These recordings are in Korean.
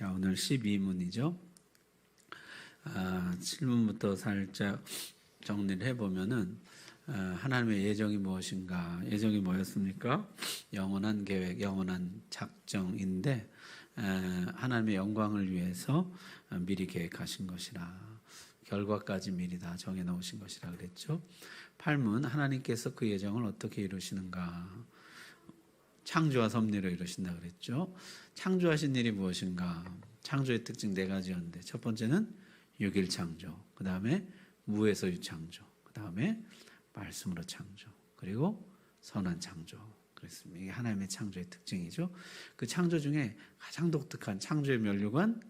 자, 오늘 12문이죠. 7문부터 살짝 정리를 해보면은 하나님의 예정이 무엇인가? 예정이 뭐였습니까? 영원한 계획, 영원한 작정인데 하나님의 영광을 위해서 미리 계획하신 것이라, 결과까지 미리 다 정해놓으신 것이라 그랬죠. 8문, 하나님께서 그 예정을 어떻게 이루시는가? 창조와 섭리로 이루신다 그랬죠. 창조하신 일이 무엇인가? 창조의 특징 4가지였는데, 첫 번째는 6일 창조, 그 다음에 무에서 유창조, 그 다음에 말씀으로 창조, 그리고 선한 창조. 그랬습니다. 이게 하나님의 창조의 특징이죠. 그 창조 중에 가장 독특한 창조의 면류관,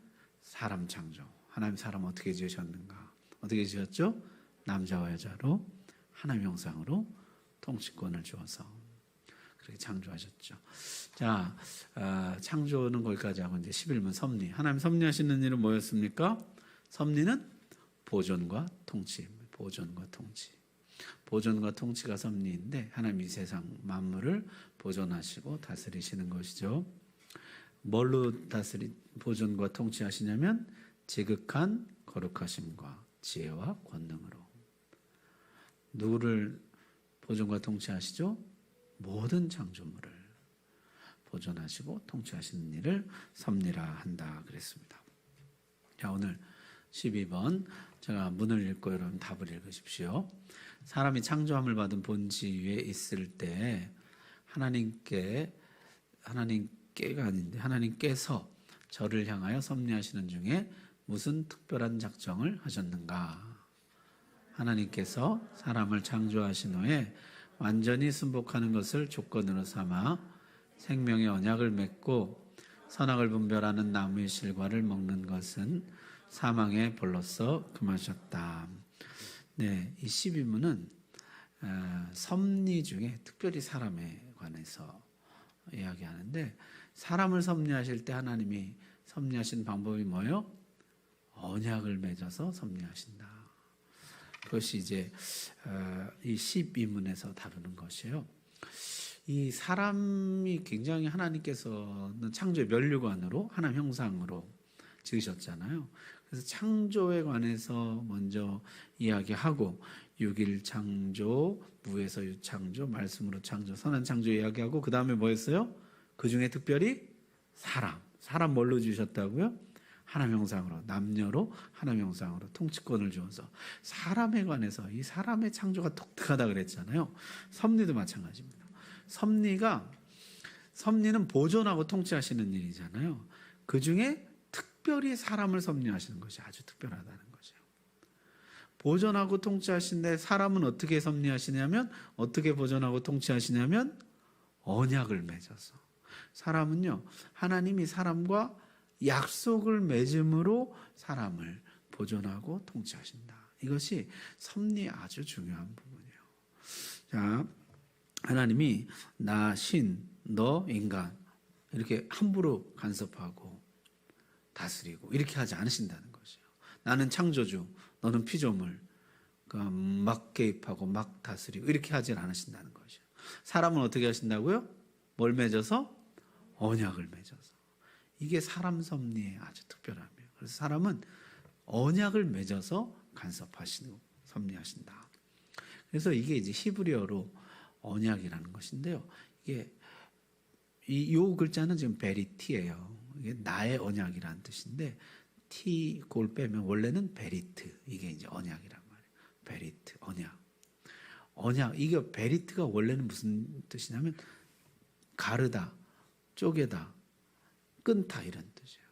사람 창조. 하나님 사람 어떻게 지으셨는가? 어떻게 지었죠? 남자와 여자로 하나님 형상으로 통치권을 주어서 그렇게 창조하셨죠. 자, 창조는 거기까지 하고 이제 11문 섭리. 하나님 섭리하시는 일은 뭐였습니까? 섭리는 보존과 통치. 보존과 통치. 보존과 통치가 섭리인데, 하나님 이 세상 만물을 보존하시고 다스리시는 것이죠. 뭘로 보존과 통치하시냐면 지극한 거룩하심과 지혜와 권능으로. 누구를 보존과 통치하시죠? 모든 창조물을 보존하시고 통치하시는 일을 섭리라 한다 그랬습니다. 자, 오늘 12번 제가 문을 읽고 여러분 답을 읽으십시오. 사람이 창조함을 받은 본지 위에 있을 때 하나님께가 아닌데 하나님께서 저를 향하여 섭리하시는 중에 무슨 특별한 작정을 하셨는가? 하나님께서 사람을 창조하신 후에 완전히 순복하는 것을 조건으로 삼아 생명의 언약을 맺고 선악을 분별하는 나무의 실과를 먹는 것은 사망의 벌로서 금하셨다. 네, 이 12문은 섭리 중에 특별히 사람에 관해서 이야기하는데, 사람을 섭리하실 때 하나님이 섭리하신 방법이 뭐예요? 언약을 맺어서 섭리하신다. 그것이 이제 이 12문에서 다루는 것이에요. 이 사람이 굉장히 하나님께서는 창조의 면류관으로 하나님 형상으로 지으셨잖아요. 그래서 창조에 관해서 먼저 이야기하고 6일 창조, 무에서 유창조, 말씀으로 창조, 선한 창조 이야기하고, 그 다음에 뭐였어요? 그 중에 특별히 사람 뭘로 주셨다고요? 하나님 형상으로, 남녀로 하나님 형상으로 통치권을 주어서 사람에 관해서, 이 사람의 창조가 독특하다 그랬잖아요. 섭리도 마찬가지입니다. 섭리는 보존하고 통치하시는 일이잖아요. 그 중에 특별히 사람을 섭리하시는 것이 아주 특별하다는 거죠. 보존하고 통치하시는데 사람은 어떻게 섭리하시냐면, 어떻게 보존하고 통치하시냐면 언약을 맺어서. 사람은요, 하나님이 사람과 약속을 맺음으로 사람을 보존하고 통치하신다. 이것이 섭리의 아주 중요한 부분이에요. 자, 하나님이 나, 신, 너, 인간 이렇게 함부로 간섭하고 다스리고 이렇게 하지 않으신다는 것이에요. 나는 창조주, 너는 피조물, 막 개입하고 막 다스리고 이렇게 하지 않으신다는 것이에요. 사람은 어떻게 하신다고요? 뭘 맺어서? 언약을 맺어서. 이게 사람 섭리의 아주 특별함이에요. 그래서 사람은 언약을 맺어서 간섭하시고 섭리하신다. 그래서 이게 이제 히브리어로 언약이라는 것인데요. 이게 요 글자는 지금 베리티예요. 이게 나의 언약이라는 뜻인데, 티 골 빼면 원래는 베리트, 이게 이제 언약이란 말이에요. 베리트, 언약. 이게 베리트가 원래는 무슨 뜻이냐면 가르다, 쪼개다, 끊다 이런 뜻이에요.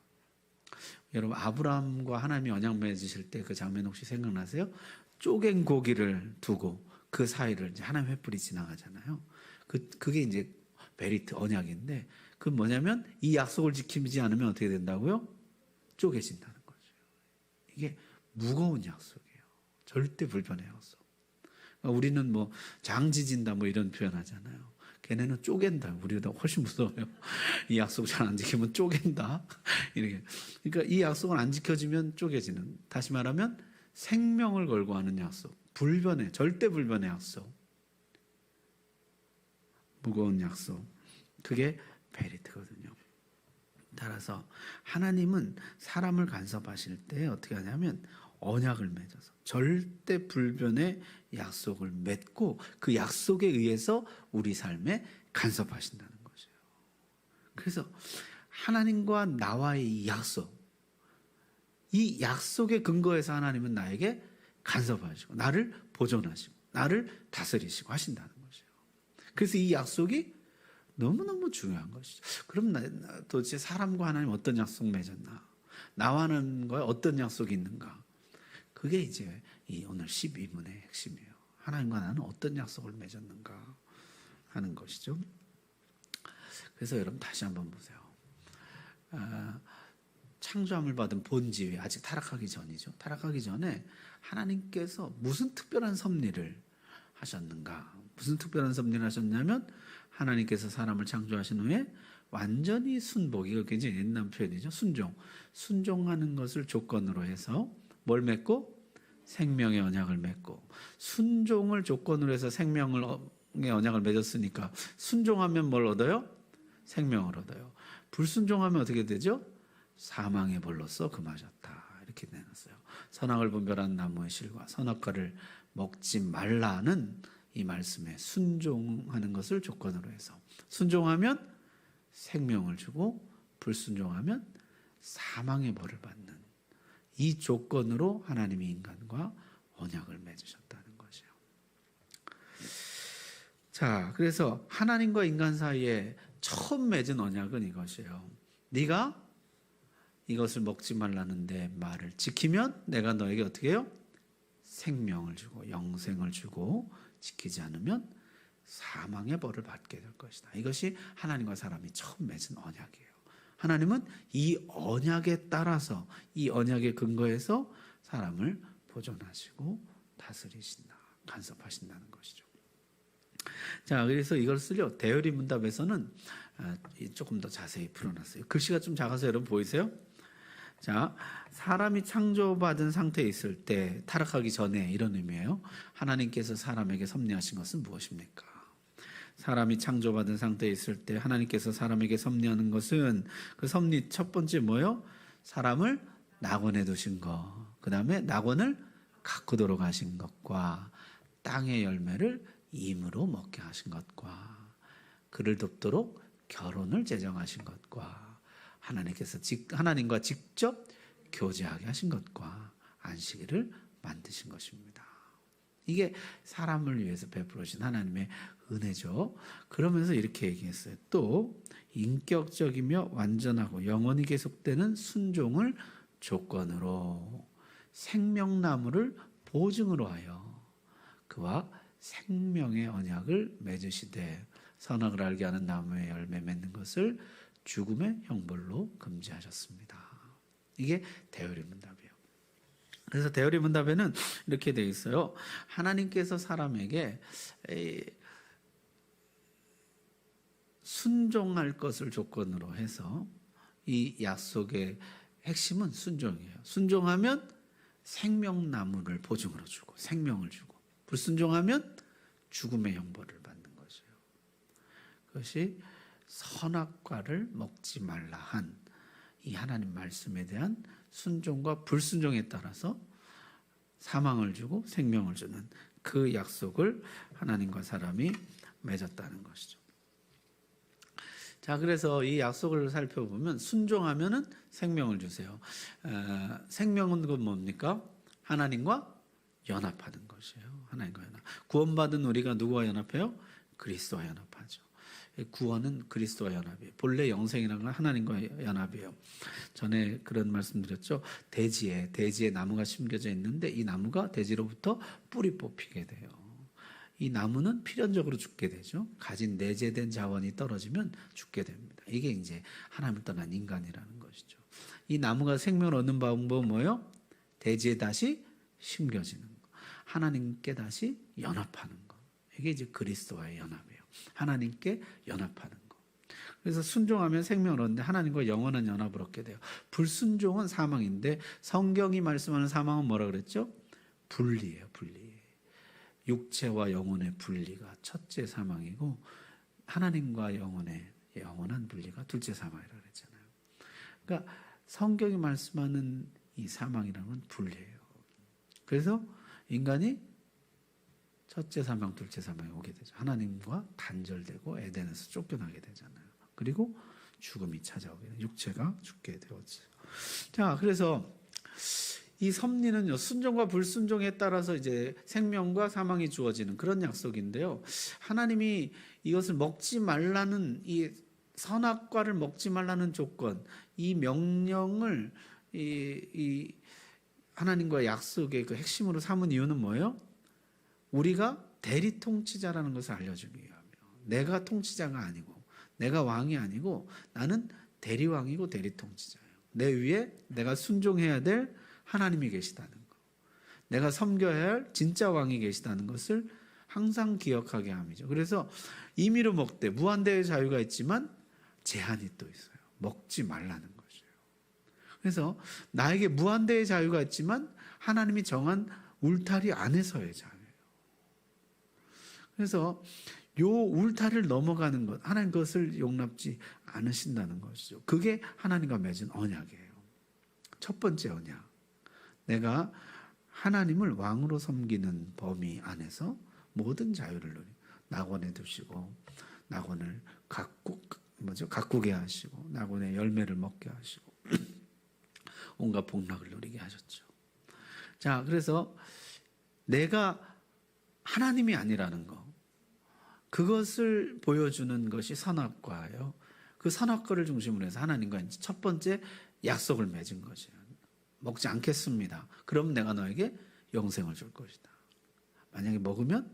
여러분, 아브라함과 하나님이 언약 맺으실 때 그 장면 혹시 생각나세요? 쪼갠 고기를 두고 그 사이를 이제 하나님 횃불이 지나가잖아요. 그게 이제 베리트, 언약인데, 그건 뭐냐면 이 약속을 지키지 않으면 어떻게 된다고요? 쪼개진다는 거죠. 이게 무거운 약속이에요. 절대 불변의 약속. 그러니까 우리는 뭐 장지진다 뭐 이런 표현하잖아요. 걔네는 쪼갠다. 우리보다 훨씬 무서워요. 이 약속 잘 안 지키면 쪼갠다. 이렇게. 그러니까 이 약속을 안 지켜지면 쪼개지는. 다시 말하면 생명을 걸고 하는 약속. 절대 불변의 약속. 무거운 약속. 그게 베리트거든요. 따라서 하나님은 사람을 간섭하실 때 어떻게 하냐면 언약을 맺어서 절대 불변의 약속을 맺고 그 약속에 의해서 우리 삶에 간섭하신다는 거죠. 그래서 하나님과 나와의 이 약속, 이 약속에 근거해서 하나님은 나에게 간섭하시고 나를 보존하시고 나를 다스리시고 하신다는 거죠. 그래서 이 약속이 너무너무 중요한 것이죠. 그럼 도대체 사람과 하나님 어떤 약속 맺었나? 나와 하나님과 어떤 약속이 있는가? 그게 이제 이 오늘 12문의 핵심이에요. 하나님과 나는 어떤 약속을 맺었는가 하는 것이죠. 그래서 여러분 다시 한번 보세요. 창조함을 받은 본지위 아직 타락하기 전이죠. 타락하기 전에 하나님께서 무슨 특별한 섭리를 하셨는가? 무슨 특별한 섭리를 하셨냐면 하나님께서 사람을 창조하신 후에 완전히 순복, 이거 굉장히 옛날 표현이죠. 순종하는 것을 조건으로 해서 뭘 맺고? 생명의 언약을 맺고, 순종을 조건으로 해서 생명의 언약을 맺었으니까 순종하면 뭘 얻어요? 생명을 얻어요. 불순종하면 어떻게 되죠? 사망의 벌로써 금하셨다. 이렇게 내놨어요. 선악을 분별한 나무의 실과 선악과를 먹지 말라는 이 말씀에 순종하는 것을 조건으로 해서 순종하면 생명을 주고 불순종하면 사망의 벌을 받는 이 조건으로 하나님이 인간과 언약을 맺으셨다는 것이에요. 자, 그래서 하나님과 인간 사이에 처음 맺은 언약은 이것이에요. 네가 이것을 먹지 말라는 내 말을 지키면 내가 너에게 어떻게 해요? 생명을 주고 영생을 주고 지키지 않으면 사망의 벌을 받게 될 것이다. 이것이 하나님과 사람이 처음 맺은 언약이에요. 하나님은 이 언약에 따라서 이 언약에 근거해서 사람을 보존하시고 다스리신다, 간섭하신다는 것이죠. 자, 그래서 이걸 쓰려 대열이 문답에서는 조금 더 자세히 풀어놨어요. 글씨가 좀 작아서 여러분 보이세요? 자, 사람이 창조받은 상태에 있을 때 타락하기 전에 이런 의미예요. 하나님께서 사람에게 섭리하신 것은 무엇입니까? 사람이 창조받은 상태에 있을 때 하나님께서 사람에게 섭리하는 것은 그 섭리 첫 번째 뭐예요? 사람을 낙원에 두신 것, 그 다음에 낙원을 가꾸도록 하신 것과 땅의 열매를 임으로 먹게 하신 것과 그를 돕도록 결혼을 제정하신 것과 하나님과 직접 교제하게 하신 것과 안식일을 만드신 것입니다. 이게 사람을 위해서 베풀으신 하나님의 은혜죠. 그러면서 이렇게 얘기했어요. 또 인격적이며 완전하고 영원히 계속되는 순종을 조건으로 생명나무를 보증으로 하여 그와 생명의 언약을 맺으시되 선악을 알게 하는 나무의 열매 맺는 것을 죽음의 형벌로 금지하셨습니다. 이게 대열의 문답이에요. 그래서 대열의 문답에는 이렇게 되어 있어요. 하나님께서 사람에게 순종할 것을 조건으로 해서 이 약속의 핵심은 순종이에요. 순종하면 생명나무를 보증으로 주고 생명을 주고 불순종하면 죽음의 형벌을 받는 것이에요. 그것이 선악과를 먹지 말라 한 이 하나님 말씀에 대한 순종과 불순종에 따라서 사망을 주고 생명을 주는 그 약속을 하나님과 사람이 맺었다는 것이죠. 자, 그래서 이 약속을 살펴보면 순종하면은 생명을 주세요. 생명은 그 뭡니까? 하나님과 연합하는 것이에요. 하나님과 연합. 구원받은 우리가 누구와 연합해요? 그리스도와 연합하죠. 구원은 그리스도와 연합이에요. 본래 영생이라는 건 하나님과 연합이에요. 전에 그런 말씀드렸죠. 대지에 나무가 심겨져 있는데 이 나무가 대지로부터 뿌리 뽑히게 돼요. 이 나무는 필연적으로 죽게 되죠. 가진 내재된 자원이 떨어지면 죽게 됩니다. 이게 이제 하나님을 떠난 인간이라는 것이죠. 이 나무가 생명을 얻는 방법은 뭐예요? 대지에 다시 심겨지는 거. 하나님께 다시 연합하는 거. 이게 이제 그리스도와의 연합이에요. 하나님께 연합하는 거. 그래서 순종하면 생명을 얻는데 하나님과 영원한 연합을 얻게 돼요. 불순종은 사망인데 성경이 말씀하는 사망은 뭐라 그랬죠? 분리예요, 분리. 육체와 영혼의 분리가 첫째 사망이고 하나님과 영혼의 영원한 분리가 둘째 사망이라고 그랬잖아요. 그러니까 성경이 말씀하는 이 사망이라는 건 분리예요. 그래서 인간이 첫째 사망, 둘째 사망에 오게 되죠. 하나님과 단절되고 에덴에서 쫓겨나게 되잖아요. 그리고 죽음이 찾아오게 돼요. 육체가 죽게 되었어요. 자, 그래서 이 섭리는요, 순종과 불순종에 따라서 이제 생명과 사망이 주어지는 그런 약속인데요. 하나님이 이것을 먹지 말라는 이 선악과를 먹지 말라는 조건, 이 명령을 이 하나님과 약속의 그 핵심으로 삼은 이유는 뭐예요? 우리가 대리 통치자라는 것을 알려주기 위함이에요. 내가 통치자가 아니고, 내가 왕이 아니고, 나는 대리왕이고 대리 통치자예요. 내 위에 내가 순종해야 될 하나님이 계시다는 거, 내가 섬겨야 할 진짜 왕이 계시다는 것을 항상 기억하게 함이죠. 그래서 임의로 먹되 무한대의 자유가 있지만 제한이 또 있어요. 먹지 말라는 것이에요. 그래서 나에게 무한대의 자유가 있지만 하나님이 정한 울타리 안에서의 자유예요. 그래서 요 울타리를 넘어가는 것, 하나님 그것을 용납지 않으신다는 것이죠. 그게 하나님과 맺은 언약이에요. 첫 번째 언약, 내가 하나님을 왕으로 섬기는 범위 안에서 모든 자유를 누리고 낙원에 두시고 낙원을 가꾸게 하시고 낙원의 열매를 먹게 하시고 온갖 복락을 누리게 하셨죠. 자, 그래서 내가 하나님이 아니라는 거, 그것을 보여주는 것이 선악과예요. 그 선악과를 중심으로 해서 하나님과 이제 첫 번째 약속을 맺은 것이에요. 먹지 않겠습니다. 그럼 내가 너에게 영생을 줄 것이다. 만약에 먹으면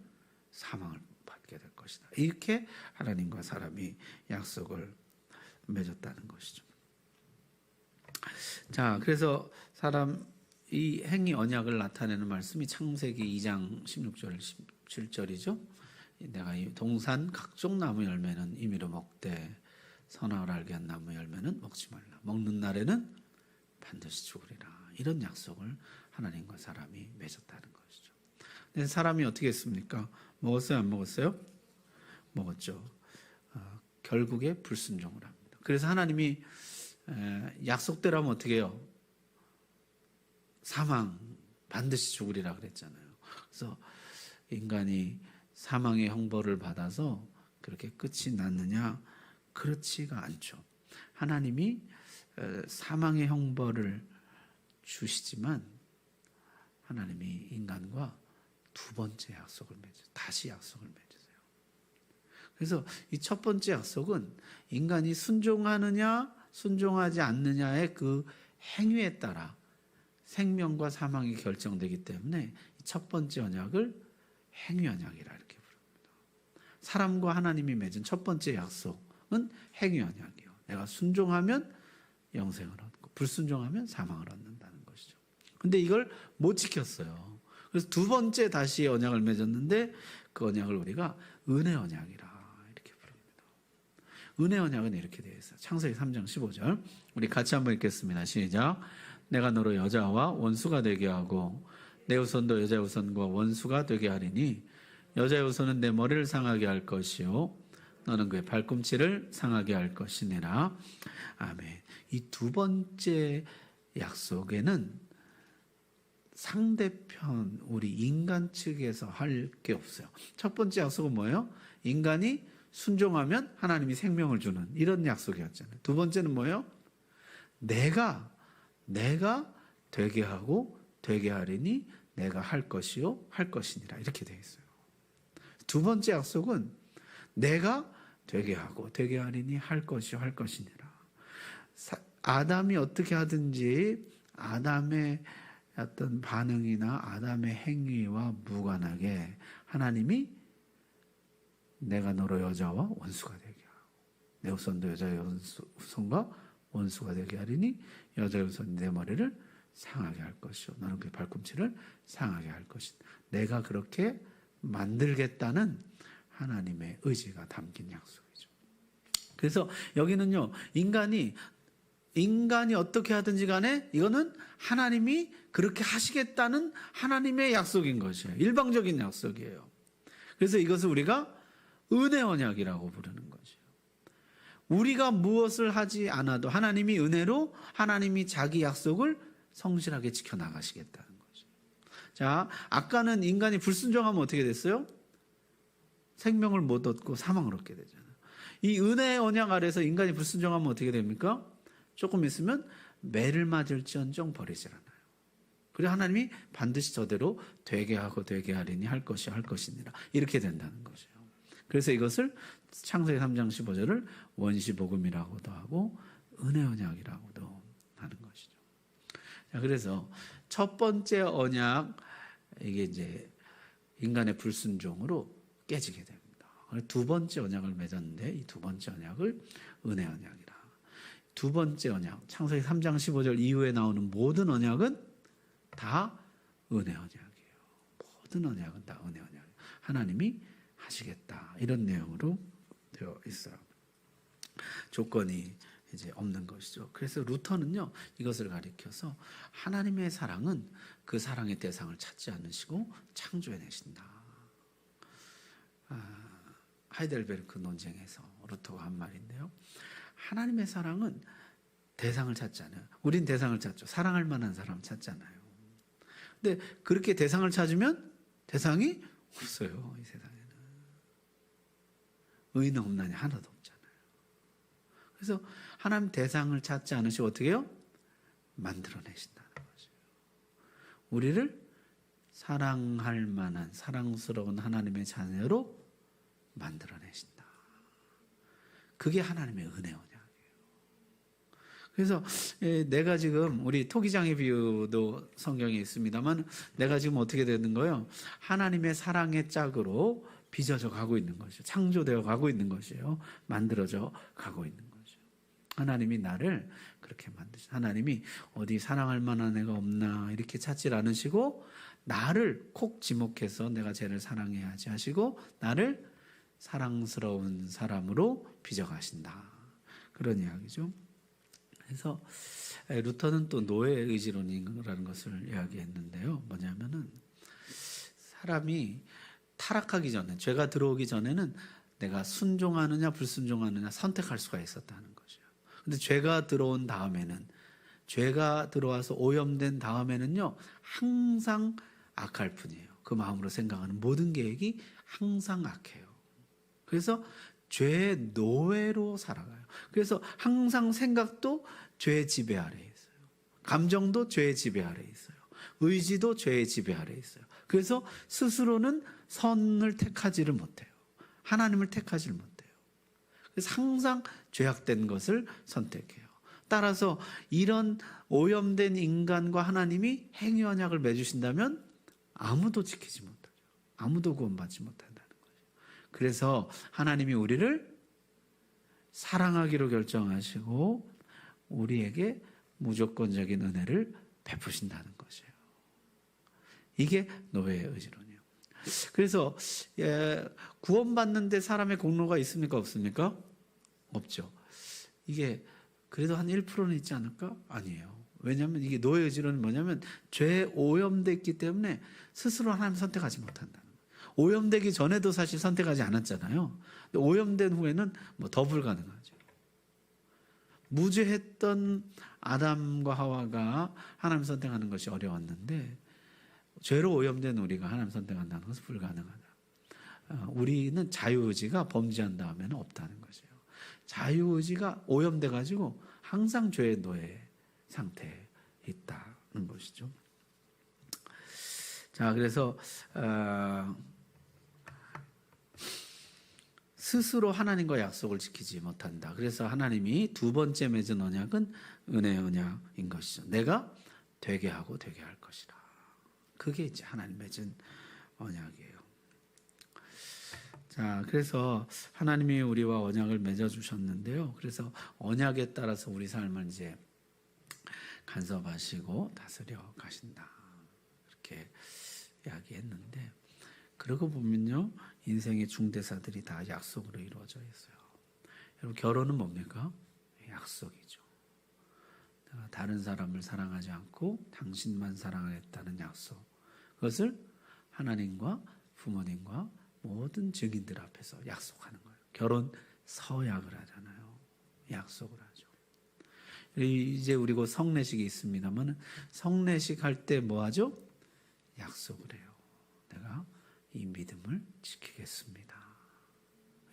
사망을 받게 될 것이다. 이렇게 하나님과 사람이 약속을 맺었다는 것이죠. 자, 그래서 이 행위 언약을 나타내는 말씀이 창세기 2장 16절 17절이죠. 내가 이 동산 각종 나무 열매는 임의로 먹되 선악을 알게 한 나무 열매는 먹지 말라. 먹는 날에는 반드시 죽으리라. 이런 약속을 하나님과 사람이 맺었다는 것이죠. 근데 사람이 어떻게 했습니까? 먹었어요? 안 먹었어요? 먹었죠. 결국에 불순종을 합니다. 그래서 하나님이 약속대로 하면 어떻게 해요? 사망, 반드시 죽으리라 그랬잖아요. 그래서 인간이 사망의 형벌을 받아서 그렇게 끝이 났느냐? 그렇지가 않죠. 하나님이 사망의 형벌을 주시지만 하나님이 인간과 두 번째 약속을 맺으세요. 다시 약속을 맺으세요. 그래서 이 첫 번째 약속은 인간이 순종하느냐 순종하지 않느냐의 그 행위에 따라 생명과 사망이 결정되기 때문에 첫 번째 언약을 행위 언약이라 이렇게 부릅니다. 사람과 하나님이 맺은 첫 번째 약속은 행위 언약이에요. 내가 순종하면 영생을 얻고 불순종하면 사망을 얻는다는 것이죠. 근데 이걸 못 지켰어요. 그래서 두 번째 다시 언약을 맺었는데 그 언약을 우리가 은혜 언약이라 이렇게 부릅니다. 은혜 언약은 이렇게 되어 있어요. 창세기 3장 15절 우리 같이 한번 읽겠습니다. 시작. 내가 너로 여자와 원수가 되게 하고 내 후손도 여자의 후손과 원수가 되게 하리니 여자의 후손은 내 머리를 상하게 할 것이요 너는 그의 발꿈치를 상하게 할 것이니라. 아멘. 이 두 번째 약속에는 상대편 우리 인간 측에서 할 게 없어요. 첫 번째 약속은 뭐예요? 인간이 순종하면 하나님이 생명을 주는 이런 약속이었잖아요. 두 번째는 뭐예요? 내가 되게 하고 되게 하리니 내가 할 것이요 할 것이니라 이렇게 되어 있어요. 두 번째 약속은 내가 되게 하고 되게 하리니 할 것이요 할 것이니라. 아담이 어떻게 하든지 아담의 어떤 반응이나 아담의 행위와 무관하게 하나님이 내가 너로 여자와 원수가 되게 하고 내 후손도 여자의 후손과 원수가 되게 하리니 여자의 후손이 내 머리를 상하게 할 것이요 너는 그의 발꿈치를 상하게 할 것이다. 내가 그렇게 만들겠다는 하나님의 의지가 담긴 약속이죠. 그래서 여기는요 인간이 어떻게 하든지 간에 이거는 하나님이 그렇게 하시겠다는 하나님의 약속인 것이에요. 일방적인 약속이에요. 그래서 이것을 우리가 은혜 언약이라고 부르는 것이에요. 우리가 무엇을 하지 않아도 하나님이 은혜로 하나님이 자기 약속을 성실하게 지켜나가시겠다는 거죠. 자, 아까는 인간이 불순종하면 어떻게 됐어요? 생명을 못 얻고 사망을 얻게 되잖아요. 이 은혜의 언약 아래서 인간이 불순종하면 어떻게 됩니까? 조금 있으면 매를 맞을지언정 버리질 않아요. 그리고 하나님이 반드시 저대로 되게 하고 되게 하리니 할 것이 할 것이니라. 이렇게 된다는 거죠. 그래서 이것을 창세기 3장 15절을 원시복음이라고도 하고 은혜 언약이라고도 하는 것이죠. 자, 그래서 첫 번째 언약, 이게 이제 인간의 불순종으로 깨지게 됩니다. 두 번째 언약을 맺었는데 이 두 번째 언약을 은혜 언약이라. 두 번째 언약, 창세기 3장 15절 이후에 나오는 모든 언약은 다 은혜 언약이에요. 모든 언약은 다 은혜 언약. 하나님이 하시겠다, 이런 내용으로 되어 있어요. 조건이 이제 없는 것이죠. 그래서 루터는요, 이것을 가리켜서 하나님의 사랑은 그 사랑의 대상을 찾지 않으시고 창조해내신다. 하이델베르크 논쟁에서 루터가 한 말인데요. 하나님의 사랑은 대상을 찾지 않아요. 우린 대상을 찾죠. 사랑할 만한 사람 찾잖아요. 근데 그렇게 대상을 찾으면 대상이 없어요. 이 세상에는. 의인 없나니 하나도 없잖아요. 그래서 하나님 대상을 찾지 않으시고 어떻게 해요? 만들어내신다는 거죠. 우리를 사랑할 만한 사랑스러운 하나님의 자녀로 만들어내신다. 그게 하나님의 은혜 언약이에요. 그래서 내가 지금, 우리 토기장의 비유도 성경에 있습니다만, 내가 지금 어떻게 되는 거예요? 하나님의 사랑의 짝으로 빚어져 가고 있는 것이죠. 창조되어 가고 있는 것이에요. 만들어져 가고 있는 거죠. 하나님이 나를 그렇게 만드신, 하나님이 어디 사랑할 만한 애가 없나 이렇게 찾질 않으시고 나를 콕 지목해서 내가 쟤를 사랑해야지 하시고 나를 사랑스러운 사람으로 빚어가신다, 그런 이야기죠. 그래서 루터는 또 노예 의지론이라는 것을 이야기했는데요. 뭐냐면은 사람이 타락하기 전에, 죄가 들어오기 전에는 내가 순종하느냐 불순종하느냐 선택할 수가 있었다는 거죠. 근데 죄가 들어온 다음에는, 죄가 들어와서 오염된 다음에는요, 항상 악할 뿐이에요. 그 마음으로 생각하는 모든 계획이 항상 악해요. 그래서 죄의 노예로 살아가요. 그래서 항상 생각도 죄의 지배 아래에 있어요. 감정도 죄의 지배 아래에 있어요. 의지도 죄의 지배 아래에 있어요. 그래서 스스로는 선을 택하지를 못해요. 하나님을 택하지를 못해요. 그래서 항상 죄악된 것을 선택해요. 따라서 이런 오염된 인간과 하나님이 행위 언약을 맺으신다면 아무도 지키지 못하죠. 아무도 구원받지 못한다는 거죠. 그래서 하나님이 우리를 사랑하기로 결정하시고 우리에게 무조건적인 은혜를 베푸신다는 것이에요. 이게 노예의 의지론이에요. 그래서 구원받는데 사람의 공로가 있습니까? 없습니까? 없죠. 이게 그래도 한 1%는 있지 않을까? 아니에요. 왜냐하면 이게 노예의 의지론은 뭐냐면 죄에 오염됐기 때문에 스스로 하나님 선택하지 못한다는 거예요. 오염되기 전에도 사실 선택하지 않았잖아요. 오염된 후에는 뭐 더 불가능하죠. 무죄했던 아담과 하와가 하나님 선택하는 것이 어려웠는데 죄로 오염된 우리가 하나님 선택한다는 것은 불가능하다. 우리는 자유의지가 범죄한 다음에는 없다는 것이에요. 자유의지가 오염돼 가지고 항상 죄의 노예 상태에 있다는 것이죠. 자, 그래서 스스로 하나님과 약속을 지키지 못한다. 그래서 하나님이 두 번째 맺은 언약은 은혜의 언약인 것이죠. 내가 되게 하고 되게 할 것이라. 그게 이제 하나님 맺은 언약이에요. 자, 그래서 하나님이 우리와 언약을 맺어 주셨는데요. 그래서 언약에 따라서 우리 삶을 이제 간섭하시고 다스려 가신다, 이렇게 이야기했는데, 그러고 보면요, 인생의 중대사들이 다 약속으로 이루어져 있어요. 여러분, 결혼은 뭡니까? 약속이죠. 내가 다른 사람을 사랑하지 않고 당신만 사랑하겠다는 약속. 그것을 하나님과 부모님과 모든 증인들 앞에서 약속하는 거예요. 결혼 서약을 하잖아요. 약속을 하죠. 이제 우리 곧 성례식이 있습니다만 성례식 할 때 뭐 하죠? 약속을 해요. 내가 이 믿음을 지키겠습니다.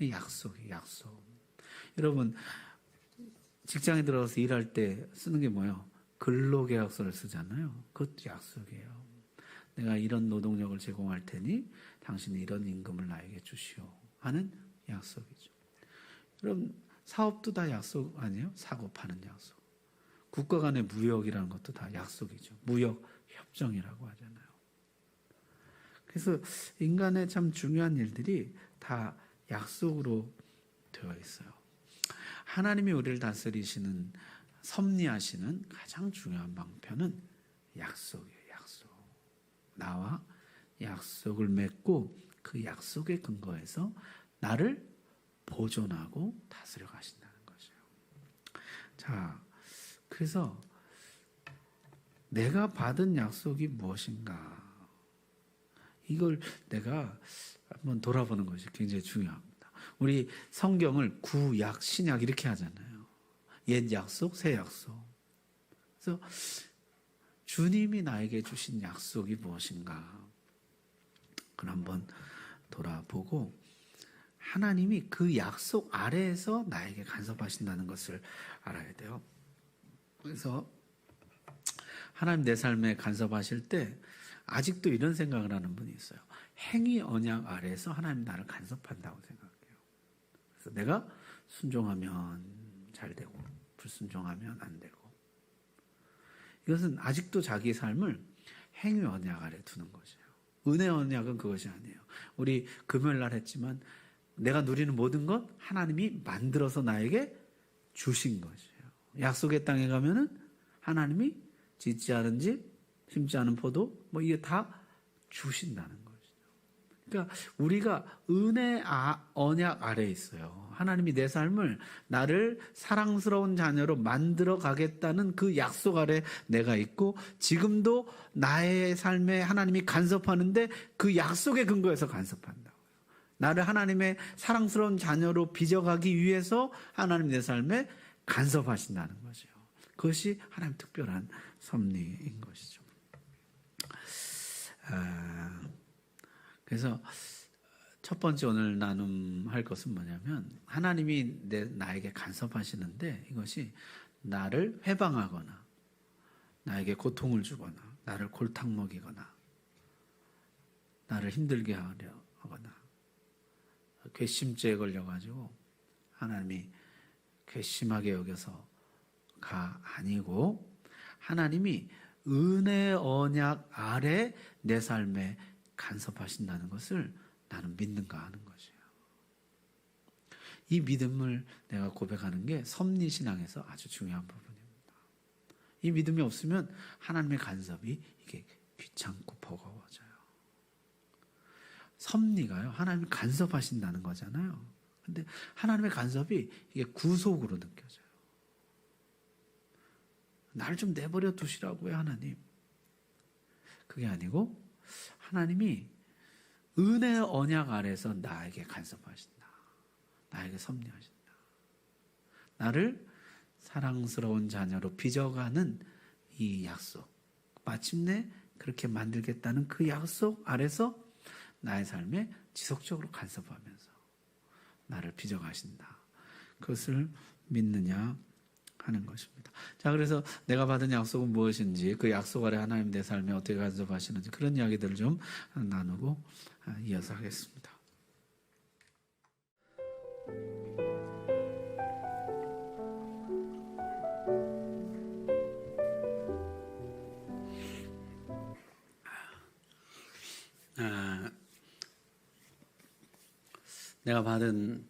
약속이 약속. 여러분 직장에 들어가서 일할 때 쓰는 게 뭐예요? 근로계약서를 쓰잖아요. 그것도 약속이에요. 내가 이런 노동력을 제공할 테니 당신은 이런 임금을 나에게 주시오 하는 약속이죠. 여러분 사업도 다 약속 아니에요? 사고 파는 약속. 국가 간의 무역이라는 것도 다 약속이죠. 무역 협정이라고 하잖아요. 그래서 인간의 참 중요한 일들이 다 약속으로 되어 있어요. 하나님이 우리를 다스리시는 섭리하시는 가장 중요한 방편은 약속이에요. 약속. 나와 약속을 맺고 그 약속에 근거해서 나를 보존하고 다스려 가신다는 거죠. 자, 그래서 내가 받은 약속이 무엇인가? 이걸 내가 한번 돌아보는 것이 굉장히 중요합니다. 우리 성경을 구약, 신약 이렇게 하잖아요. 옛 약속, 새 약속. 그래서 주님이 나에게 주신 약속이 무엇인가? 그걸 한번 돌아보고 하나님이 그 약속 아래에서 나에게 간섭하신다는 것을 알아야 돼요. 그래서 하나님 내 삶에 간섭하실 때 아직도 이런 생각을 하는 분이 있어요. 행위 언약 아래에서 하나님 나를 간섭한다고 생각해요. 그래서 내가 순종하면 잘 되고 불순종하면 안 되고. 이것은 아직도 자기 삶을 행위 언약 아래 두는 것이에요. 은혜 언약은 그것이 아니에요. 우리 금요일 날 했지만 내가 누리는 모든 것 하나님이 만들어서 나에게 주신 것이에요. 약속의 땅에 가면은 하나님이 짓지 않은 집, 심지 않은 포도, 뭐 이게 다 주신다는 거죠. 그러니까 우리가 은혜 언약 아래에 있어요. 하나님이 내 삶을 나를 사랑스러운 자녀로 만들어 가겠다는 그 약속 아래 내가 있고 지금도 나의 삶에 하나님이 간섭하는데 그 약속에 근거해서 간섭한다고요. 나를 하나님의 사랑스러운 자녀로 빚어가기 위해서 하나님 내 삶에 간섭하신다는 거죠. 그것이 하나님 특별한 섭리인 것이죠. 그래서 첫 번째 오늘 나눔할 것은 뭐냐면 하나님이 나에게 간섭하시는데 이것이 나를 회방하거나 나에게 고통을 주거나 나를 골탕 먹이거나 나를 힘들게 하려 하거나 괘씸죄에 걸려가지고 하나님이 괘씸하게 여겨서가 아니고 하나님이 은혜 언약 아래 내 삶에 간섭하신다는 것을 나는 믿는가 하는 것이에요. 이 믿음을 내가 고백하는 게 섭리신앙에서 아주 중요한 부분입니다. 이 믿음이 없으면 하나님의 간섭이 이게 귀찮고 버거워져요. 섭리가요, 하나님이 간섭하신다는 거잖아요. 근데 하나님의 간섭이 이게 구속으로 느껴져요. 나를 좀 내버려 두시라고요, 하나님. 그게 아니고 하나님이 은혜 언약 아래서 나에게 간섭하신다. 나에게 섭리하신다. 나를 사랑스러운 자녀로 빚어가는 이 약속. 마침내 그렇게 만들겠다는 그 약속 아래서 나의 삶에 지속적으로 간섭하면서 나를 빚어가신다. 그것을 믿느냐 하는 것입니다. 자, 그래서 내가 받은 약속은 무엇인지 그 약속 아래 하나님 내 삶에 어떻게 간섭하시는지 그런 이야기들을 좀 나누고 이어서 하겠습니다. 내가 받은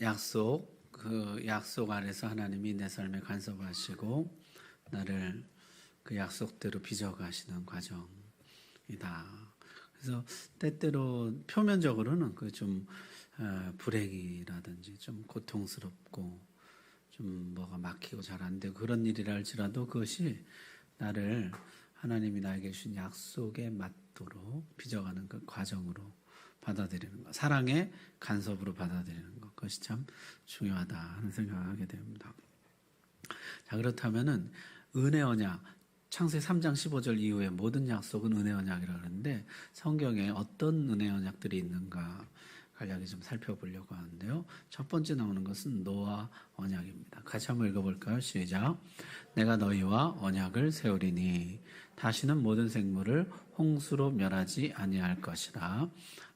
약속, 그 약속 아래서 하나님이 내 삶에 간섭하시고 나를 그 약속대로 빚어가시는 과정이다. 그래서 때때로 표면적으로는 그 좀 불행이라든지 좀 고통스럽고 좀 뭐가 막히고 잘 안 되고 그런 일이라 할지라도 그것이 나를 하나님이 나에게 주신 약속에 맞도록 빚어가는 그 과정으로 받아들이는 것, 사랑의 간섭으로 받아들이는 것, 그것이 참 중요하다 하는 생각을 하게 됩니다. 자, 그렇다면은 은혜 언약, 창세기 3장 15절 이후에 모든 약속은 은혜 언약이라고 하는데 성경에 어떤 은혜 언약들이 있는가 간략히 좀 살펴보려고 하는데요. 첫 번째 나오는 것은 노아 언약입니다. 같이 한번 읽어볼까요? 시작. 내가 너희와 언약을 세우리니 다시는 모든 생물을 홍수로 멸하지 아니할 것이라.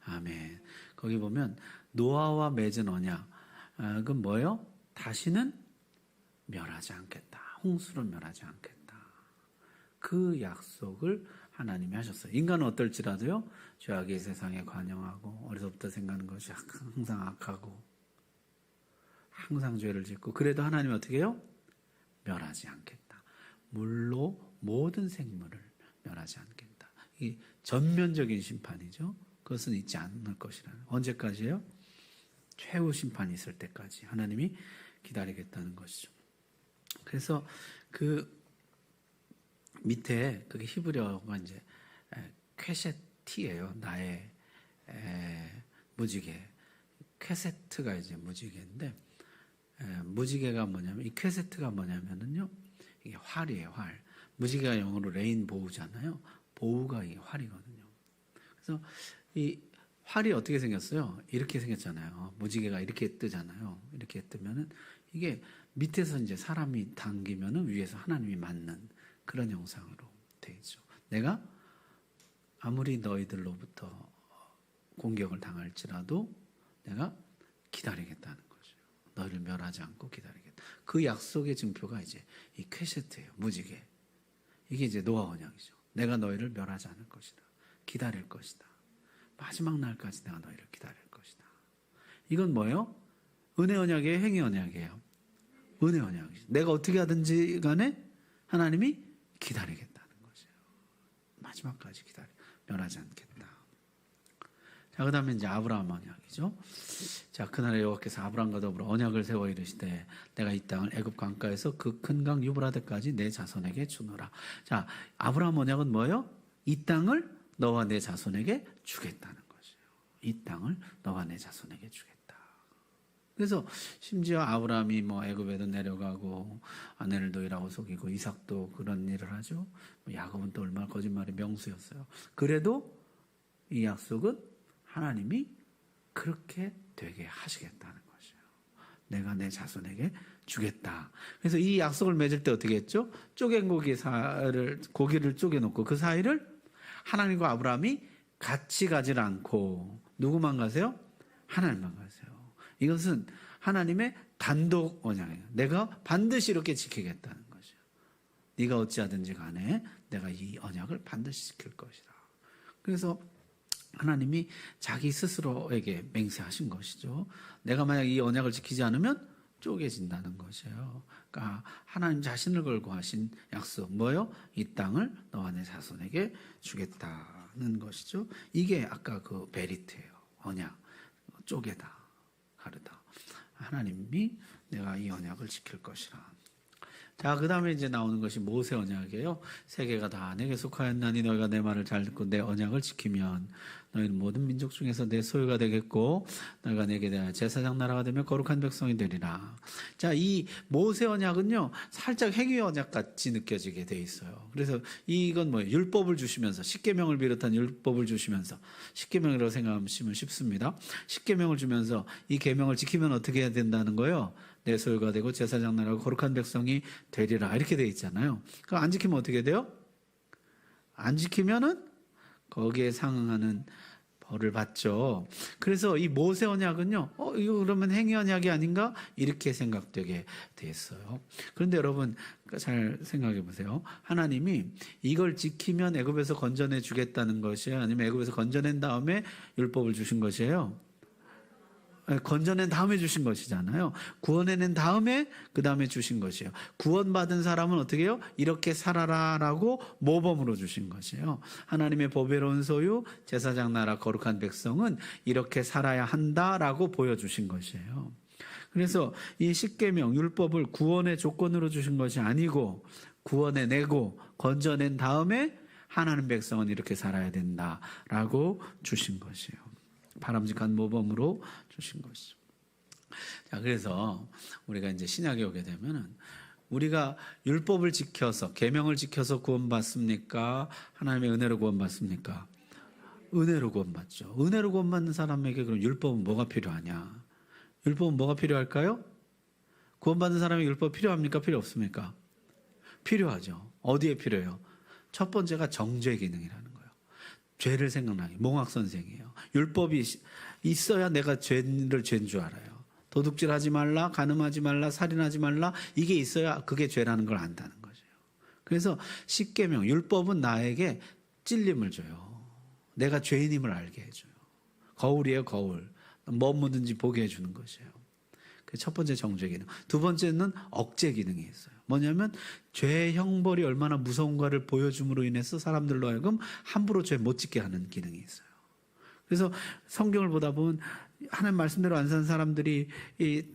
아멘. 거기 보면 노아와 맺은 언약은 뭐예요? 다시는 멸하지 않겠다. 홍수로 멸하지 않겠다. 그 약속을 하나님이 하셨어요. 인간은 어떨지라도요, 죄악의 세상에 관영하고 어려서부터 생각하는 것이 항상 악하고 항상 죄를 짓고, 그래도 하나님이 어떻게 해요? 멸하지 않겠다. 물로 모든 생물을 멸하지 않겠다. 이 전면적인 심판이죠. 그것은 있지 않을 것이라는. 언제까지요? 최후 심판이 있을 때까지 하나님이 기다리겠다는 것이죠. 그래서 그 밑에 그게 히브리어가 이제 퀘세티예요. 나의 무지개. 퀘세트가 이제 무지개인데, 무지개가 뭐냐면, 이 퀘세트가 뭐냐면은요, 이게 활이에요, 활. 무지개가 영어로 레인보우잖아요. 보우가 이게 활이거든요. 그래서 이 활이 어떻게 생겼어요? 이렇게 생겼잖아요. 무지개가 이렇게 뜨잖아요. 이렇게 뜨면은 이게 밑에서 이제 사람이 당기면은 위에서 하나님이 맞는 그런 형상으로 되어 있죠. 내가 아무리 너희들로부터 공격을 당할지라도 내가 기다리겠다는 거죠. 너희를 멸하지 않고 기다리겠다. 그 약속의 증표가 이제 이 퀘세트예요. 무지개. 이게 이제 노아 언약이죠. 내가 너희를 멸하지 않을 것이다. 기다릴 것이다. 마지막 날까지 내가 너희를 기다릴 것이다. 이건 뭐예요? 은혜 언약이에요? 행위 언약이에요? 은혜 언약이죠. 내가 어떻게 하든지 간에 하나님이 기다리겠다는 거죠. 마지막까지 멸하지 않겠다. 자, 그 다음에 이제 아브라함 언약이죠. 자, 그날에 여호와께서 아브라함과 더불어 언약을 세워 이르시되 내가 이 땅을 애굽 강가에서 그 큰 강 유브라데까지 내 자손에게 주노라. 자, 아브라함 언약은 뭐예요? 이 땅을 너와 내 자손에게 주겠다는 것이에요. 이 땅을 너와 내 자손에게 주겠다. 그래서 심지어 아브라함이 뭐 애굽에도 내려가고 아내를 노이라고 속이고 이삭도 그런 일을 하죠. 야곱은 또 얼마나 거짓말의 명수였어요. 그래도 이 약속은 하나님이 그렇게 되게 하시겠다는 것이에요. 내가 내 자손에게 주겠다. 그래서 이 약속을 맺을 때 어떻게 했죠? 쪼갠 고기를 쪼개놓고 그 사이를 하나님과 아브라함이 같이 가질 않고 누구만 가세요? 하나님만 가세요. 이것은 하나님의 단독 언약이에요. 내가 반드시 이렇게 지키겠다는 것이에요. 네가 어찌하든지 간에 내가 이 언약을 반드시 지킬 것이다. 그래서 하나님이 자기 스스로에게 맹세하신 것이죠. 내가 만약 이 언약을 지키지 않으면 쪼개진다는 것이에요. 그러니까 하나님 자신을 걸고 하신 약속 뭐예요? 이 땅을 너와 내 자손에게 주겠다는 것이죠. 이게 아까 그 베리트예요. 언약, 쪼개다, 가르다. 하나님이 내가 이 언약을 지킬 것이라. 자, 그 다음에 이제 나오는 것이 모세 언약이에요. 세계가 다 내게 속하였나니 너희가 내 말을 잘 듣고 내 언약을 지키면 너희는 모든 민족 중에서 내 소유가 되겠고 너희가 내게 대하여 제사장 나라가 되며 거룩한 백성이 되리라. 자, 이 모세 언약은요 살짝 행위 언약 같이 느껴지게 돼 있어요. 그래서 이건 뭐예요? 율법을 주시면서, 십계명을 비롯한 율법을 주시면서, 십계명이라고 생각하시면 쉽습니다. 십계명을 주면서 이 계명을 지키면 어떻게 해야 된다는 거예요? 내 소유가 되고 제사장 나라고 거룩한 백성이 되리라. 이렇게 돼 있잖아요. 그럼 안 지키면 어떻게 돼요? 안 지키면은 거기에 상응하는 벌을 받죠. 그래서 이 모세 언약은요, 이거 그러면 행위 언약이 아닌가? 이렇게 생각되게 돼 있어요. 그런데 여러분, 잘 생각해 보세요. 하나님이 이걸 지키면 애굽에서 건져내 주겠다는 것이에요? 아니면 애굽에서 건져낸 다음에 율법을 주신 것이에요? 건져낸 다음에 주신 것이잖아요. 구원해낸 다음에 그 다음에 주신 것이에요. 구원받은 사람은 어떻게 해요? 이렇게 살아라라고 모범으로 주신 것이에요. 하나님의 보배로운 소유, 제사장 나라 거룩한 백성은 이렇게 살아야 한다라고 보여주신 것이에요. 그래서 이 십계명 율법을 구원의 조건으로 주신 것이 아니고 구원해내고 건져낸 다음에 하나님 백성은 이렇게 살아야 된다라고 주신 것이에요. 바람직한 모범으로 주신 것이죠. 자, 그래서 우리가 이제 신약에 오게 되면은 우리가 율법을 지켜서 계명을 지켜서 구원받습니까? 하나님의 은혜로 구원받습니까? 은혜로 구원받죠. 은혜로 구원받는 사람에게 그럼 율법은 뭐가 필요하냐? 율법은 뭐가 필요할까요? 구원받는 사람에게 율법 필요합니까? 필요 없습니까? 필요하죠. 어디에 필요해요? 첫 번째가 정죄 기능이라는 거예요. 죄를 생각나게. 몽학 선생이에요. 율법이 있어야 내가 죄를 죄인 줄 알아요. 도둑질하지 말라, 간음하지 말라, 살인하지 말라, 이게 있어야 그게 죄라는 걸 안다는 거죠. 그래서 십계명, 율법은 나에게 찔림을 줘요. 내가 죄인임을 알게 해줘요. 거울이에요, 거울. 뭐 묻은지 보게 해주는 것이에요. 그 첫 번째 정죄 기능. 두 번째는 억제 기능이 있어요. 뭐냐면 죄의 형벌이 얼마나 무서운가를 보여줌으로 인해서 사람들로 하여금 함부로 죄 못 짓게 하는 기능이 있어요. 그래서 성경을 보다 보면 하나님 말씀대로 안 사는 사람들이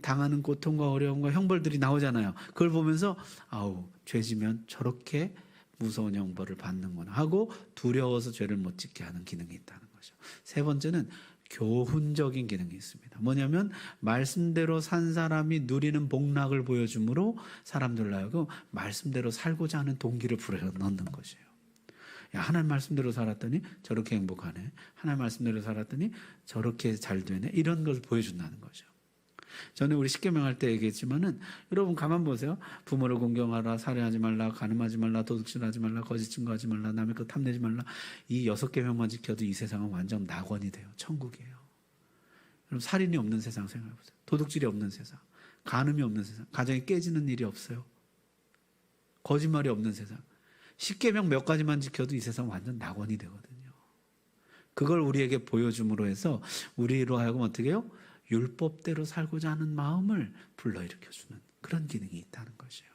당하는 고통과 어려움과 형벌들이 나오잖아요. 그걸 보면서 아우, 죄지면 저렇게 무서운 형벌을 받는구나 하고 두려워서 죄를 못 짓게 하는 기능이 있다는 거죠. 세 번째는 교훈적인 기능이 있습니다. 뭐냐면 말씀대로 산 사람이 누리는 복락을 보여주므로 사람들로 하여금 말씀대로 살고자 하는 동기를 불어넣는 것이에요. 야, 하나님 말씀대로 살았더니 저렇게 행복하네. 하나님 말씀대로 살았더니 저렇게 잘 되네. 이런 것을 보여준다는 거죠. 전에 우리 십계명 할 때 얘기했지만은 여러분 가만 보세요. 부모를 공경하라, 살해하지 말라, 간음하지 말라, 도둑질하지 말라, 거짓 증거하지 말라, 남의 것 탐내지 말라. 이 6계명만 지켜도 이 세상은 완전 낙원이 돼요. 천국이에요. 여러분 살인이 없는 세상 생각해 보세요. 도둑질이 없는 세상, 간음이 없는 세상, 가정이 깨지는 일이 없어요. 거짓말이 없는 세상. 십계명 몇 가지만 지켜도 이 세상 완전 낙원이 되거든요. 그걸 우리에게 보여줌으로 해서 우리로 하여금 어떻게 해요? 율법대로 살고자 하는 마음을 불러일으켜주는 그런 기능이 있다는 것이에요.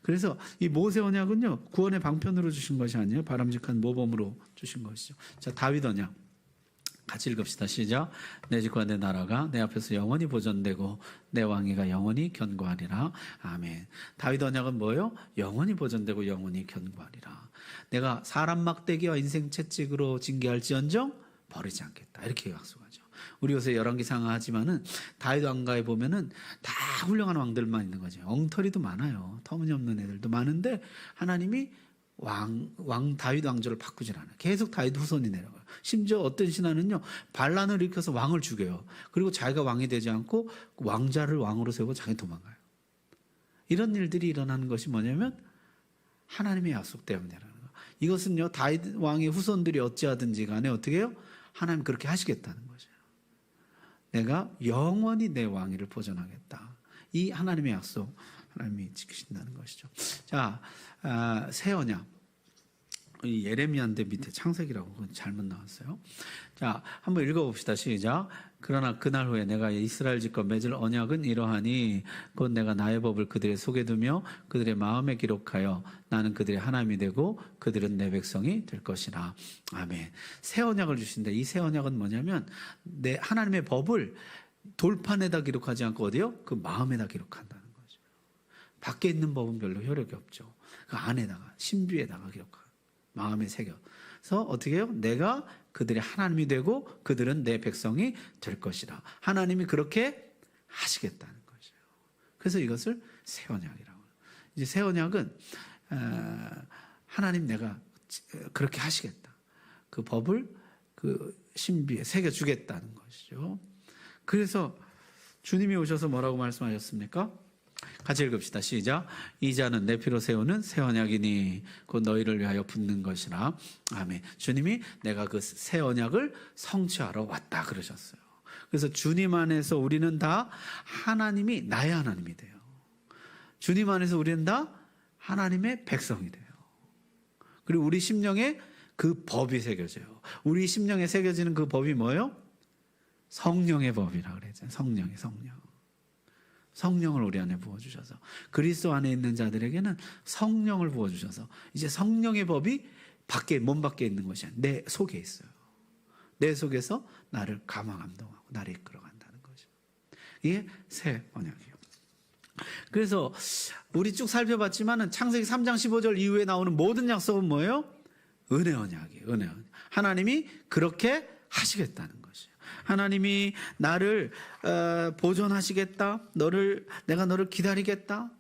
그래서 이 모세 언약은요, 구원의 방편으로 주신 것이 아니에요. 바람직한 모범으로 주신 것이죠. 자, 다윗 언약 같이 읽읍시다. 시작. 내 집과 내 나라가 내 앞에서 영원히 보존되고 내 왕위가 영원히 견고하리라. 아멘. 다윗 언약은 뭐예요? 영원히 보존되고 영원히 견고하리라. 내가 사람 막대기와 인생 채찍으로 징계할지언정 버리지 않겠다. 이렇게 약속하죠. 우리 요새 열왕기상 하지만은 다윗 왕가에 보면은 다 훌륭한 왕들만 있는 거죠. 엉터리도 많아요. 터무니없는 애들도 많은데 하나님이 다윗 왕조를 바꾸질 않아요. 계속 다윗 후손이 내려가요. 심지어 어떤 신하는요, 반란을 일으켜서 왕을 죽여요. 그리고 자기가 왕이 되지 않고 왕자를 왕으로 세우고 자기 도망가요. 이런 일들이 일어나는 것이 뭐냐면 하나님의 약속 때문이라는 거예요. 이것은요, 다윗 왕의 후손들이 어찌하든지 간에 어떻게 해요? 하나님 그렇게 하시겠다는 거죠. 내가 영원히 내 왕위를 보존하겠다. 이 하나님의 약속, 하나님이 지키신다는 것이죠. 자, 새 언약. 예레미야인데 밑에 창세기라고 그건 잘못 나왔어요. 자, 한번 읽어봅시다. 시작. 그러나 그날 후에 내가 이스라엘 집과 맺을 언약은 이러하니 곧 내가 나의 법을 그들의 속에 두며 그들의 마음에 기록하여 나는 그들의 하나님이 되고 그들은 내 백성이 될 것이라. 아멘. 새 언약을 주신데 이 새 언약은 뭐냐면 내 하나님의 법을 돌판에다 기록하지 않고 어디요? 그 마음에다 기록한다는 거죠. 밖에 있는 법은 별로 효력이 없죠. 그 안에다가 신비에다가 기록하고 마음에 새겨서 어떻게 해요? 내가 그들의 하나님이 되고 그들은 내 백성이 될 것이라. 하나님이 그렇게 하시겠다는 거죠. 그래서 이것을 새 언약이라고. 이제 새 언약은 하나님 내가 그렇게 하시겠다. 그 법을 그 신비에 새겨주겠다는 것이죠. 그래서 주님이 오셔서 뭐라고 말씀하셨습니까? 같이 읽읍시다. 시작. 이 자는 내 피로 세우는 새 언약이니 곧 너희를 위하여 붙는 것이라. 아멘. 주님이 내가 그 새 언약을 성취하러 왔다 그러셨어요. 그래서 주님 안에서 우리는 다 하나님이 나의 하나님이 돼요. 주님 안에서 우리는 다 하나님의 백성이 돼요. 그리고 우리 심령에 그 법이 새겨져요. 우리 심령에 새겨지는 그 법이 뭐예요? 성령의 법이라고 그랬잖아요. 성령을 우리 안에 부어주셔서 그리스도 안에 있는 자들에게는 성령을 부어주셔서 이제 성령의 법이 몸 밖에 있는 것이 아니라 내 속에 있어요. 내 속에서 나를 감화감동하고 나를 이끌어간다는 거죠. 이게 새 언약이에요. 그래서 우리 쭉 살펴봤지만은 창세기 3장 15절 이후에 나오는 모든 약속은 뭐예요? 은혜 언약이에요. 은혜 언약. 하나님이 그렇게 하시겠다는 것이에요. 하나님이 나를 보존하시겠다. 내가 너를 기다리겠다.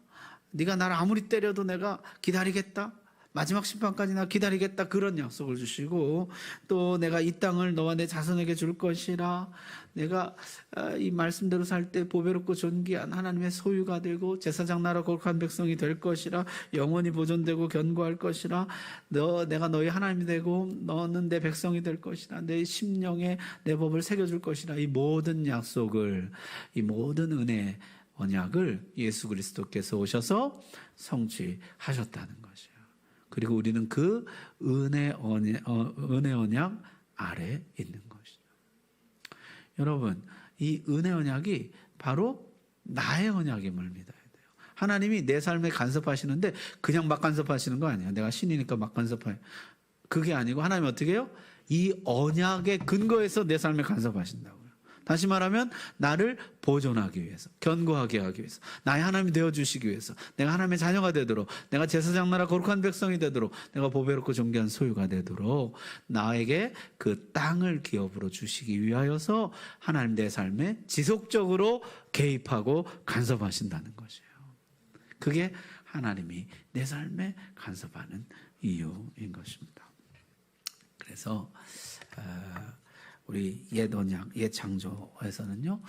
네가 나를 아무리 때려도 내가 기다리겠다. 마지막 심판까지 나 기다리겠다. 그런 약속을 주시고, 또 내가 이 땅을 너와 내 자손에게 줄 것이라. 내가 이 말씀대로 살 때 보배롭고 존귀한 하나님의 소유가 되고 제사장 나라 거룩한 백성이 될 것이라. 영원히 보존되고 견고할 것이라. 내가 너희 하나님이 되고 너는 내 백성이 될 것이라. 내 심령에 내 법을 새겨줄 것이라. 이 모든 약속을, 이 모든 은혜 언약을 예수 그리스도께서 오셔서 성취하셨다는 것이에요. 그리고 우리는 그 은혜 언약 아래 있는 것이죠. 여러분, 이 은혜 언약이 바로 나의 언약임을 믿어야 돼요. 하나님이 내 삶에 간섭하시는데 그냥 막 간섭하시는 거 아니에요. 내가 신이니까 막 간섭해요. 그게 아니고 하나님 어떻게 해요? 이 언약의 근거에서 내 삶에 간섭하신다고요. 다시 말하면 나를 보존하기 위해서, 견고하게 하기 위해서, 나의 하나님이 되어주시기 위해서, 내가 하나님의 자녀가 되도록, 내가 제사장 나라 거룩한 백성이 되도록, 내가 보배롭고 존귀한 소유가 되도록 나에게 그 땅을 기업으로 주시기 위하여서 하나님 내 삶에 지속적으로 개입하고 간섭하신다는 것이에요. 그게 하나님이 내 삶에 간섭하는 이유인 것입니다. 그래서 우리 옛 언약, 옛 창조에서는요,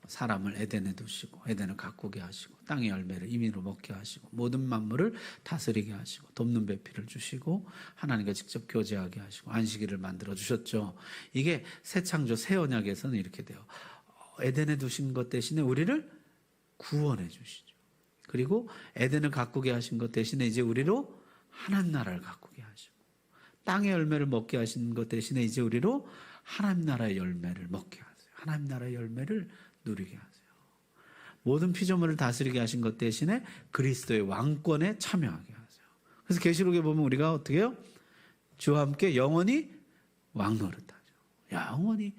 사람을 에덴에 두시고 에덴을 가꾸게 하시고 땅의 열매를 임의로 먹게 하시고 모든 만물을 다스리게 하시고 돕는 배필을 주시고 하나님과 직접 교제하게 하시고 안식일을 만들어 주셨죠. 이게 새 창조, 새 언약에서는 이렇게 돼요. 에덴에 두신 것 대신에 우리를 구원해 주시죠. 그리고 에덴을 가꾸게 하신 것 대신에 이제 우리로 하나님 나라를 가꾸게 하시고, 땅의 열매를 먹게 하신 것 대신에 이제 우리로 하나님 나라의 열매를 먹게 하세요. 하나님 나라의 열매를 누리게 하세요. 모든 피조물을 다스리게 하신 것 대신에 그리스도의 왕권에 참여하게 하세요. 그래서 계시록에 보면 우리가 어떻게 해요? 주와 함께 영원히 왕노릇하죠. 영원히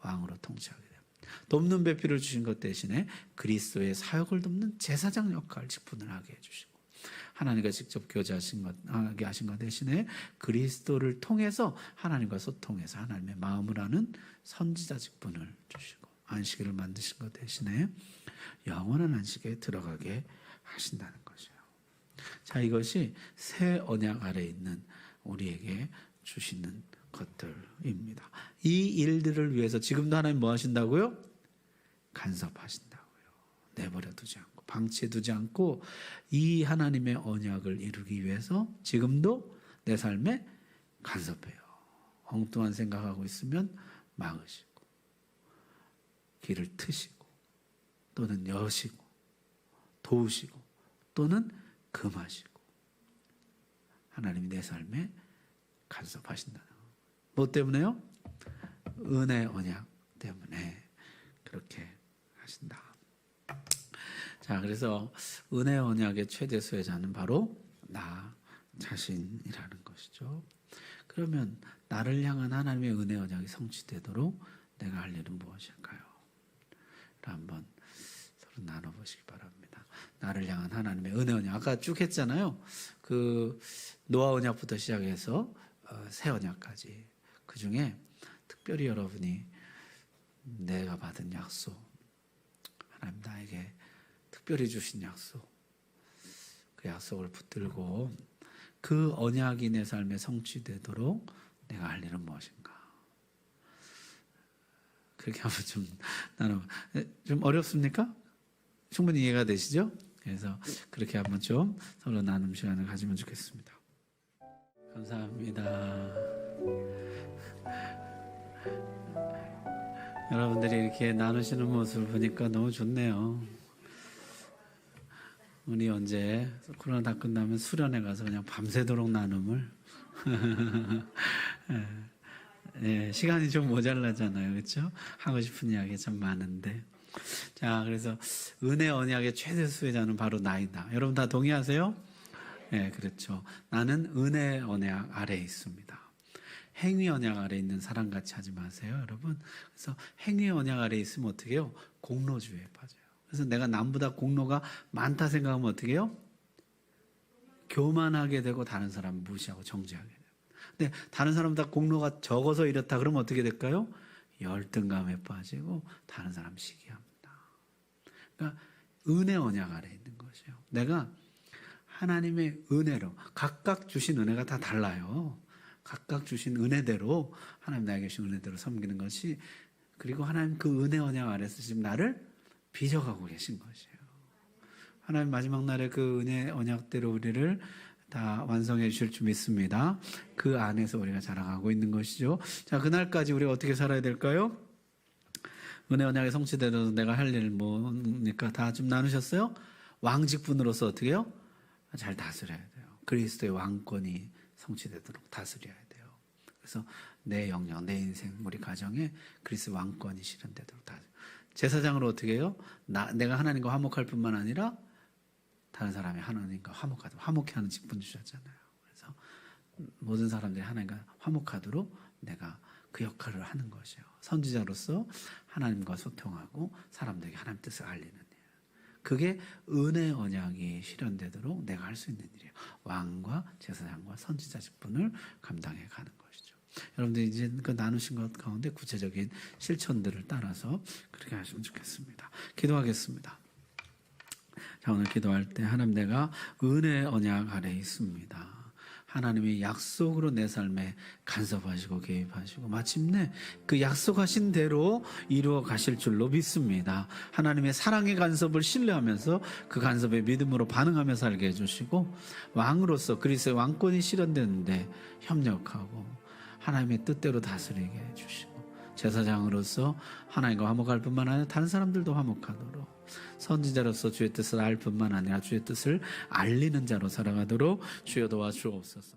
왕으로 통치하게 돼요. 돕는 배필을 주신 것 대신에 그리스도의 사역을 돕는 제사장 역할, 직분을 하게 해주시고, 하나님과 직접 교제하게 하신 것 대신에 그리스도를 통해서 하나님과 소통해서 하나님의 마음을 아는 선지자 직분을 주시고, 안식일을 만드신 것 대신에 영원한 안식에 들어가게 하신다는 것이에요. 자, 이것이 새 언약 아래 있는 우리에게 주시는 것들입니다. 이 일들을 위해서 지금도 하나님 뭐 하신다고요? 간섭하신다고요. 내버려 두지 않고, 방치해 두지 않고 이 하나님의 언약을 이루기 위해서 지금도 내 삶에 간섭해요. 엉뚱한 생각하고 있으면 막으시고, 길을 트시고, 또는 여시고, 도우시고, 또는 금하시고, 하나님이 내 삶에 간섭하신다는 것. 뭐 때문에요? 은혜 언약 때문에 그렇게 하신다. 자, 그래서 은혜 언약의 최대 수혜자는 바로 나 자신이라는 것이죠. 그러면 나를 향한 하나님의 은혜 언약이 성취되도록 내가 할 일은 무엇일까요? 한번 서로 나눠보시기 바랍니다. 나를 향한 하나님의 은혜 언약, 아까 쭉 했잖아요. 그 노아 언약부터 시작해서 새 언약까지, 그 중에 특별히 여러분이 내가 받은 약속, 하나님 나에게 특별히 주신 약속, 그 약속을 붙들고 그 언약이 내 삶에 성취되도록 내가 할 일은 무엇인가? 그렇게 한번 좀 나눠. 좀 어렵습니까? 충분히 이해가 되시죠? 그래서 그렇게 한번 좀 서로 나눔 시간을 가지면 좋겠습니다. 감사합니다. 여러분들이 이렇게 나누시는 모습을 보니까 너무 좋네요. 우리 언제 코로나 다 끝나면 수련회 가서 그냥 밤새도록 나눔을 네, 시간이 좀 모자라잖아요. 그렇죠? 하고 싶은 이야기 참 많은데. 자, 그래서 은혜 언약의 최대 수혜자는 바로 나이다. 여러분 다 동의하세요? 네, 그렇죠. 나는 은혜 언약 아래에 있습니다. 행위 언약 아래에 있는 사람같이 하지 마세요, 여러분. 그래서 행위 언약 아래에 있으면 어떻게 해요? 공로주의에 빠져요. 그래서 내가 남보다 공로가 많다 생각하면 어떻게 해요? 교만하게 되고 다른 사람 무시하고 정죄하게 돼요. 근데 다른 사람보다 공로가 적어서 이렇다 그러면 어떻게 될까요? 열등감에 빠지고 다른 사람 시기합니다. 그러니까 은혜 언약 아래 있는 것이에요. 내가 하나님의 은혜로 각각 주신 은혜가 다 달라요. 각각 주신 은혜대로 하나님 나에게 주신 은혜대로 섬기는 것이, 그리고 하나님 그 은혜 언약 아래서 지금 나를 빚어가고 계신 것이에요. 하나님 마지막 날에 그 은혜 언약대로 우리를 다 완성해 주실 줄 믿습니다. 그 안에서 우리가 자라가고 있는 것이죠. 자, 그날까지 우리가 어떻게 살아야 될까요? 은혜 언약의 성취대로 내가 할 일 뭐니까 다 좀 나누셨어요? 왕직분으로서 어떻게 해요? 잘 다스려야 돼요. 그리스도의 왕권이 성취되도록 다스려야 돼요. 그래서 내 영역, 내 인생, 우리 가정에 그리스도 왕권이 실현되도록 다스려요. 제사장으로 어떻게 해요? 내가 하나님과 화목할 뿐만 아니라 다른 사람이 하나님과 화목해 하는 직분 주셨잖아요. 그래서 모든 사람들이 하나님과 화목하도록 내가 그 역할을 하는 것이에요. 선지자로서 하나님과 소통하고 사람들에게 하나님 뜻을 알리는 일. 그게 은혜 언약이 실현되도록 내가 할 수 있는 일이에요. 왕과 제사장과 선지자 직분을 감당해 가는 것이죠. 여러분들 이제 그 나누신 것 가운데 구체적인 실천들을 따라서 그렇게 하시면 좋겠습니다. 기도하겠습니다. 자, 오늘 기도할 때 하나님, 내가 은혜 언약 아래 있습니다. 하나님이 약속으로 내 삶에 간섭하시고 개입하시고 마침내 그 약속하신 대로 이루어 가실 줄로 믿습니다. 하나님의 사랑의 간섭을 신뢰하면서 그 간섭에 믿음으로 반응하며 살게 해주시고, 왕으로서 그리스도의 왕권이 실현되는데 협력하고 하나님의 뜻대로 다스리게 해주시고, 제사장으로서 하나님과 화목할 뿐만 아니라 다른 사람들도 화목하도록, 선지자로서 주의 뜻을 알 뿐만 아니라 주의 뜻을 알리는 자로 살아가도록 주여 도와주옵소서.